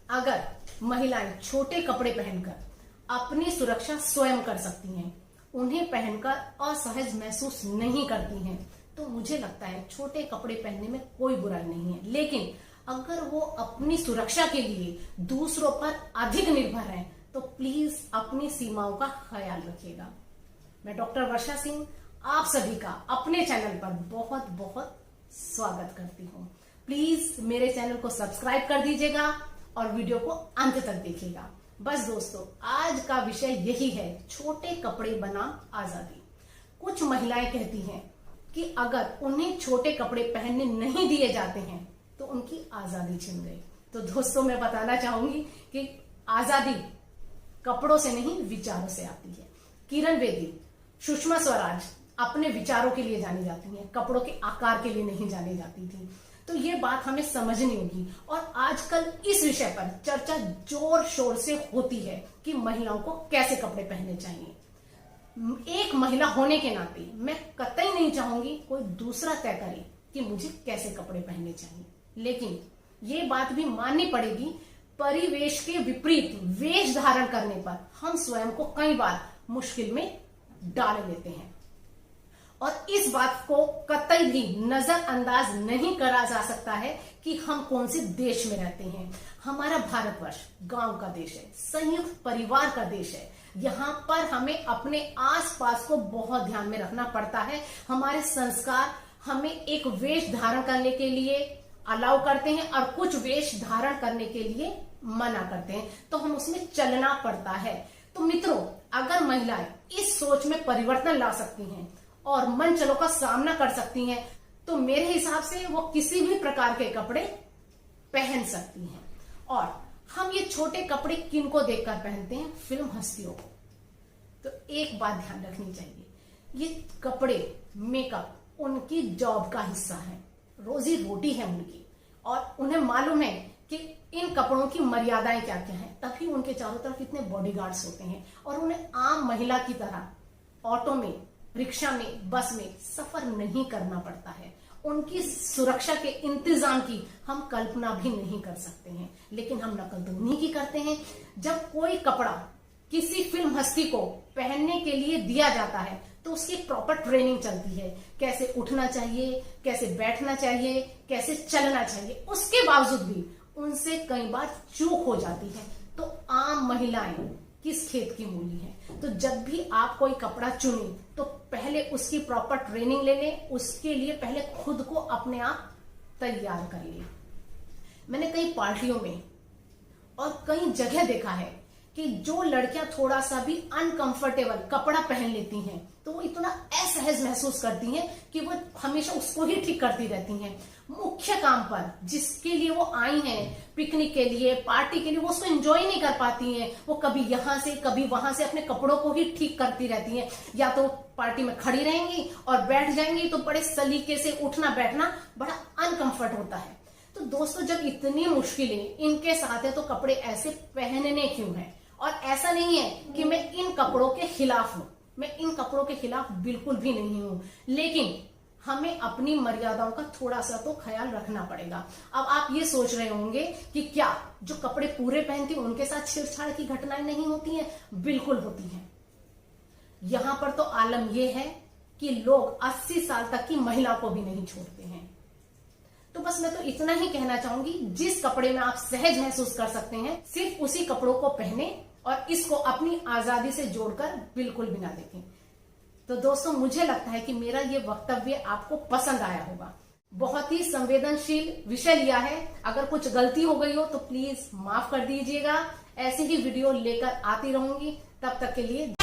अगर महिलाएं छोटे कपड़े पहनकर अपनी सुरक्षा स्वयं कर सकती हैं, उन्हें पहनकर असहज महसूस नहीं करती हैं, तो मुझे लगता है छोटे कपड़े पहनने में कोई बुराई नहीं है। लेकिन अगर वो अपनी सुरक्षा के लिए दूसरों पर अधिक निर्भर हैं, तो प्लीज अपनी सीमाओं का ख्याल रखिएगा। मैं डॉक्टर वर्षा सिंह आप सभी का अपने चैनल पर बहुत बहुत स्वागत करती हूँ। प्लीज मेरे चैनल को सब्सक्राइब कर दीजिएगा और वीडियो को अंत तक देखिएगा। बस दोस्तों, आज का विषय यही है, छोटे कपड़े बनाम आजादी। कुछ महिलाएं कहती हैं कि अगर उन्हें छोटे कपड़े पहनने नहीं दिए जाते हैं तो उनकी आजादी छिन गई। तो दोस्तों, मैं बताना चाहूंगी कि आजादी कपड़ों से नहीं, विचारों से आती है। किरण बेदी, सुषमा स्वराज अपने विचारों के लिए जानी जाती हैं, कपड़ों के आकार के लिए नहीं जानी जाती थी। तो ये बात हमें समझनी होगी। और आजकल इस विषय पर चर्चा जोर शोर से होती है कि महिलाओं को कैसे कपड़े पहनने चाहिए। एक महिला होने के नाते मैं कतई नहीं चाहूंगी कोई दूसरा तय करे कि मुझे कैसे कपड़े पहनने चाहिए, लेकिन ये बात भी माननी पड़ेगी, परिवेश के विपरीत वेश धारण करने पर हम स्वयं को कई बार मुश्किल में डाल लेते हैं। और इस बात को कतई भी नजरअंदाज नहीं करा जा सकता है कि हम कौन से देश में रहते हैं। हमारा भारतवर्ष गांव का देश है, संयुक्त परिवार का देश है। यहाँ पर हमें अपने आसपास को बहुत ध्यान में रखना पड़ता है। हमारे संस्कार हमें एक वेश धारण करने के लिए अलाउ करते हैं और कुछ वेश धारण करने के लिए मना करते हैं, तो हम उसमें चलना पड़ता है। तो मित्रों, अगर महिलाएं इस सोच में परिवर्तन ला सकती हैं और मंचलों का सामना कर सकती हैं, तो मेरे हिसाब से वो किसी भी प्रकार के कपड़े पहन सकती हैं। और हम ये छोटे कपड़े किनको देखकर पहनते हैं? फिल्म हस्तियों को। तो एक बात ध्यान रखनी चाहिए, ये कपड़े, मेकअप उनकी जॉब का हिस्सा है, रोजी रोटी है उनकी, और उन्हें मालूम है कि इन कपड़ों की मर्यादाएं क्या क्या हैं। तभी उनके चारों तरफ इतने बॉडीगार्ड्स होते हैं और उन्हें आम महिला की तरह ऑटो में, रिक्शा में, बस में सफर नहीं करना पड़ता है। उनकी सुरक्षा के इंतजाम की हम कल्पना भी नहीं कर सकते हैं। लेकिन हम नकल तो उन्हीं की करते हैं। जब कोई कपड़ा किसी फिल्म हस्ती को पहनने के लिए दिया जाता है तो उसकी प्रॉपर ट्रेनिंग चलती है, कैसे उठना चाहिए, कैसे बैठना चाहिए, कैसे चलना चाहिए। उसके बावजूद भी उनसे कई बार चूक हो जाती है। तो आम महिलाएं किस खेत की मूली है। तो जब भी आप कोई कपड़ा चुने तो पहले उसकी प्रॉपर ट्रेनिंग ले लें, उसके लिए पहले खुद को अपने आप तैयार कर लें। मैंने कई पार्टियों में और कई जगह देखा है कि जो लड़कियां थोड़ा सा भी अनकंफर्टेबल कपड़ा पहन लेती हैं तो वो इतना असहज महसूस करती हैं कि वो हमेशा उसको ही ठीक करती रहती हैं। मुख्य काम पर जिसके लिए वो आई हैं, पिकनिक के लिए, पार्टी के लिए, वो उसको एंजॉय नहीं कर पाती हैं। वो कभी यहां से कभी वहां से अपने कपड़ों को ही ठीक करती रहती हैं। या तो पार्टी में खड़ी रहेंगी और बैठ जाएंगी तो बड़े सलीके से उठना बैठना बड़ा अनकंफर्ट होता है। तो दोस्तों, जब इतनी मुश्किलें इनके साथ है तो कपड़े ऐसे पहनने क्यों हैं? और ऐसा नहीं है कि मैं इन कपड़ों के खिलाफ हूं, मैं इन कपड़ों के खिलाफ बिल्कुल भी नहीं हूं, लेकिन हमें अपनी मर्यादाओं का थोड़ा सा तो ख्याल रखना पड़ेगा। अब आप ये सोच रहे होंगे कि क्या जो कपड़े पूरे पहनती हैं उनके साथ छेड़छाड़ की घटनाएं नहीं होती हैं? बिल्कुल होती हैं। यहां पर तो आलम यह है कि लोग 80 साल तक की महिला को भी नहीं छोड़ते हैं। तो बस मैं तो इतना ही कहना चाहूंगी, जिस कपड़े में आप सहज महसूस कर सकते हैं सिर्फ उसी कपड़ों को पहने और इसको अपनी आजादी से जोड़कर बिल्कुल भी ना देखें। तो दोस्तों, मुझे लगता है कि मेरा ये वक्तव्य आपको पसंद आया होगा। बहुत ही संवेदनशील विषय लिया है। अगर कुछ गलती हो गई हो तो प्लीज माफ कर दीजिएगा। ऐसे ही वीडियो लेकर आती रहूंगी। तब तक के लिए